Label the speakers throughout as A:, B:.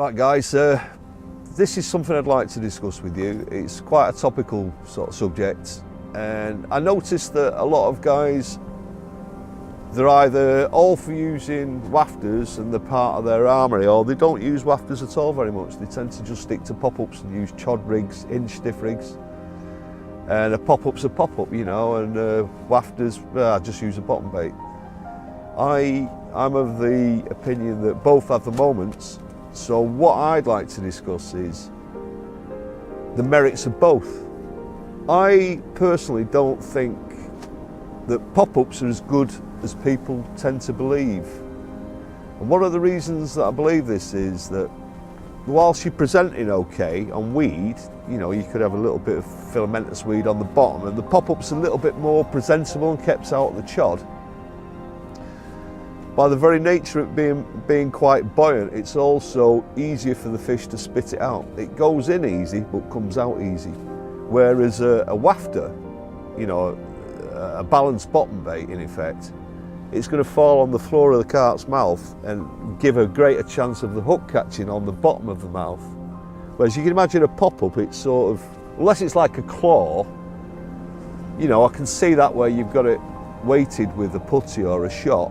A: Right guys, this is something I'd like to discuss with you. It's quite a topical sort of subject, and I noticed that a lot of guys, they're either all for using wafters and they're part of their armoury, or they don't use wafters at all very much. They tend to just stick to pop-ups and use chod rigs, inch stiff rigs, and a pop-up's a pop-up, you know, and wafters, just use a bottom bait. I'm of the opinion that both have the moments. So what I'd like to discuss is the merits of both. I personally don't think that pop-ups are as good as people tend to believe. And one of the reasons that I believe this is that whilst you're presenting okay on weed, you know, you could have a little bit of filamentous weed on the bottom, and the pop-up's a little bit more presentable and keeps out the chod. By the very nature of it being quite buoyant, it's also easier for the fish to spit it out. It goes in easy, but comes out easy. Whereas a wafter, you know, a balanced bottom bait in effect, it's going to fall on the floor of the carp's mouth and give a greater chance of the hook catching on the bottom of the mouth. Whereas you can imagine a pop-up, it's sort of, unless it's like a claw, you know, I can see that where you've got it weighted with a putty or a shot,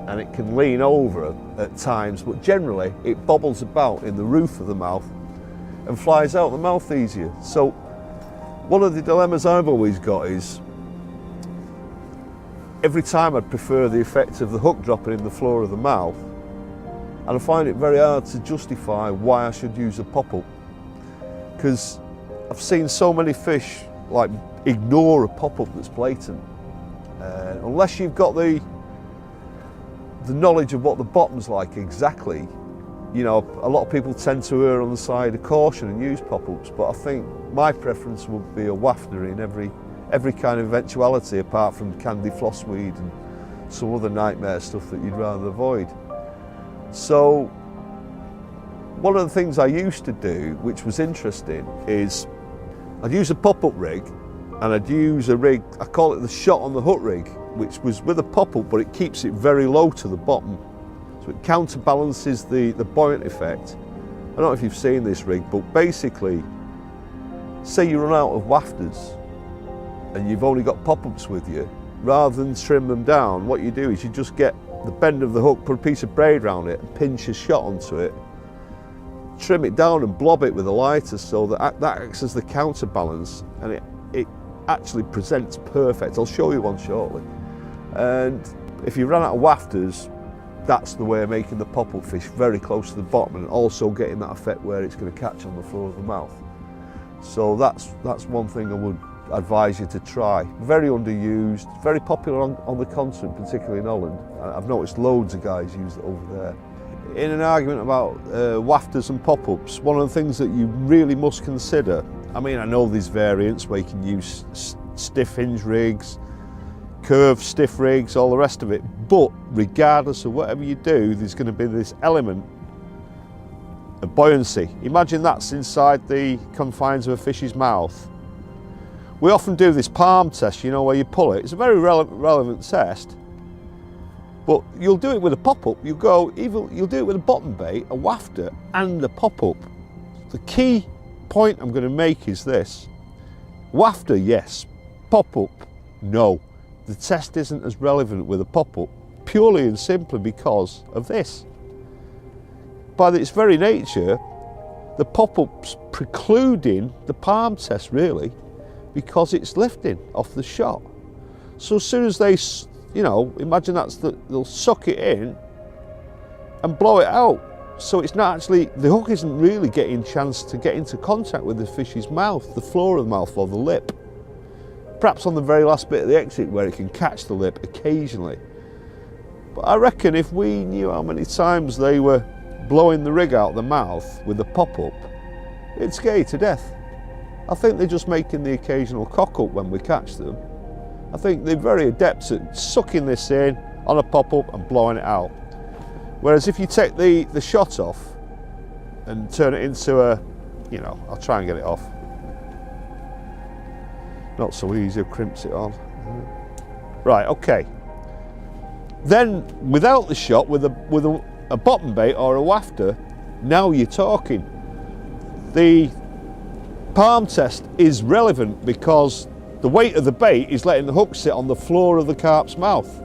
A: and it can lean over at times, but generally it bobbles about in the roof of the mouth and flies out the mouth easier. So one of the dilemmas I've always got is, every time I'd prefer the effect of the hook dropping in the floor of the mouth, and I find it very hard to justify why I should use a pop-up, because I've seen so many fish like ignore a pop-up that's blatant. Unless you've got the knowledge of what the bottom's like exactly, you know, a lot of people tend to err on the side of caution and use pop-ups, but I think my preference would be a wafter in every kind of eventuality, apart from candy flossweed and some other nightmare stuff that you'd rather avoid. So one of the things I used to do, which was interesting, is I'd use a pop-up rig, and I'd use a rig, I call it the shot on the hook rig, which was with a pop-up, but it keeps it very low to the bottom. So it counterbalances the buoyant effect. I don't know if you've seen this rig, but basically, say you run out of wafters and you've only got pop-ups with you, rather than trim them down, what you do is you just get the bend of the hook, put a piece of braid around it and pinch a shot onto it, trim it down and blob it with a lighter, so that acts as the counterbalance, and it actually presents perfect. I'll show you one shortly. And if you run out of wafters, that's the way of making the pop-up fish very close to the bottom, and also getting that effect where it's going to catch on the floor of the mouth. So that's one thing I would advise you to try. Very underused, very popular on the continent, particularly in Holland. I've noticed loads of guys use it over there. In an argument about wafters and pop-ups, one of the things that you really must consider, I mean, I know there's variants where you can use stiff hinge rigs, curved stiff rigs, all the rest of it, but regardless of whatever you do, there's going to be this element of buoyancy. Imagine that's inside the confines of a fish's mouth. We often do this palm test, you know, where you pull it. It's a very relevant test, but you'll do it with a pop-up. You'll do it with a bottom bait, a wafter, and a pop-up. The key point I'm going to make is this: wafter, yes; pop-up, no. The test isn't as relevant with a pop-up, purely and simply because of this. By its very nature, the pop-up's precluding the palm test, really, because it's lifting off the shot. So as soon as they, you know, imagine they'll suck it in and blow it out. So it's not actually, the hook isn't really getting a chance to get into contact with the fish's mouth, the floor of the mouth or the lip. Perhaps on the very last bit of the exit where it can catch the lip occasionally. But I reckon if we knew how many times they were blowing the rig out the mouth with a pop-up, it'd scare you to death. I think they're just making the occasional cock-up when we catch them. I think they're very adept at sucking this in on a pop-up and blowing it out. Whereas if you take the shot off and turn it into a, you know, I'll try and get it off. Not so easy, crimps it on. Right, okay. Then, without the shot, with a bottom bait or a wafter, now you're talking. The palm test is relevant because the weight of the bait is letting the hook sit on the floor of the carp's mouth.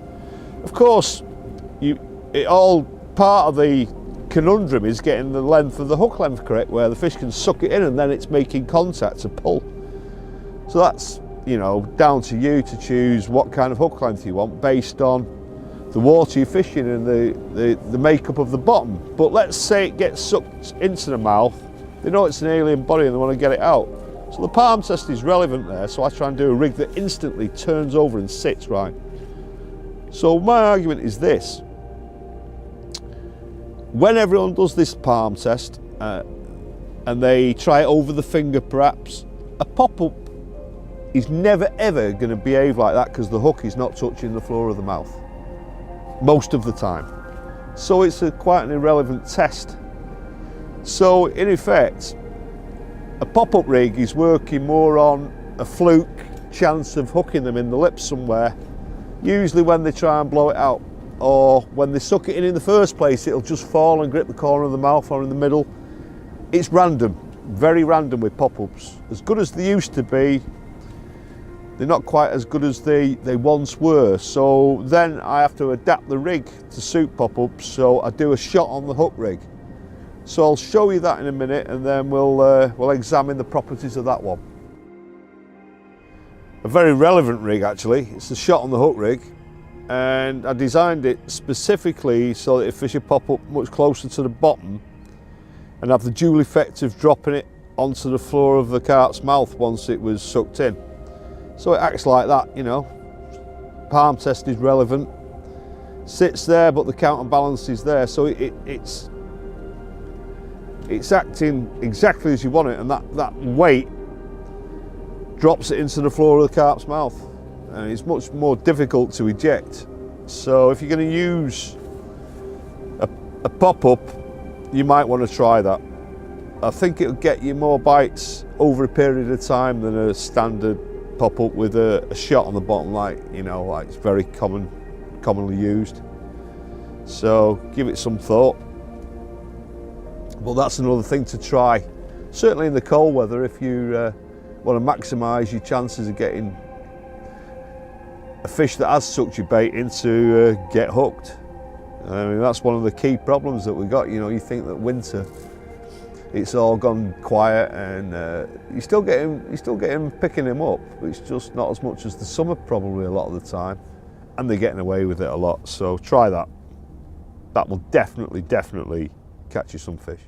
A: Of course, part of the conundrum is getting the length of the hook length correct, where the fish can suck it in and then it's making contact to pull. So that's, you know, down to you to choose what kind of hook length you want based on the water you're fishing and the makeup of the bottom. But let's say it gets sucked into the mouth, they know it's an alien body and they want to get it out. So the palm test is relevant there, so I try and do a rig that instantly turns over and sits right. So my argument is this: when everyone does this palm test and they try it over the finger perhaps, a pop-up is never ever going to behave like that because the hook is not touching the floor of the mouth most of the time. So it's quite an irrelevant test. So in effect, a pop-up rig is working more on a fluke chance of hooking them in the lips somewhere, usually when they try and blow it out, or when they suck it in the first place, it'll just fall and grip the corner of the mouth or in the middle. It's random, very random with pop-ups. As good as they used to be, they're not quite as good as they once were. So then I have to adapt the rig to suit pop-ups, so I do a shot on the hook rig. So I'll show you that in a minute, and then we'll examine the properties of that one. A very relevant rig actually. It's a shot on the hook rig, and I designed it specifically so that if fish pop up much closer to the bottom and have the dual effect of dropping it onto the floor of the carp's mouth once it was sucked in. So it acts like that, you know. Palm test is relevant, sits there, but the counterbalance is there, so it's acting exactly as you want it, and that weight drops it into the floor of the carp's mouth, and it's much more difficult to eject. So if you're going to use a pop-up, you might want to try that. I think it'll get you more bites over a period of time than a standard pop-up with a shot on the bottom, like, you know, like it's very commonly used. So give it some thought. But that's another thing to try, certainly in the cold weather, if you want to maximise your chances of getting a fish that has sucked your bait in to get hooked. I mean, that's one of the key problems that we got. You know, you think that winter it's all gone quiet and you still get him picking him up, but it's just not as much as the summer probably a lot of the time, and they're getting away with it a lot. So try that. That will definitely catch you some fish.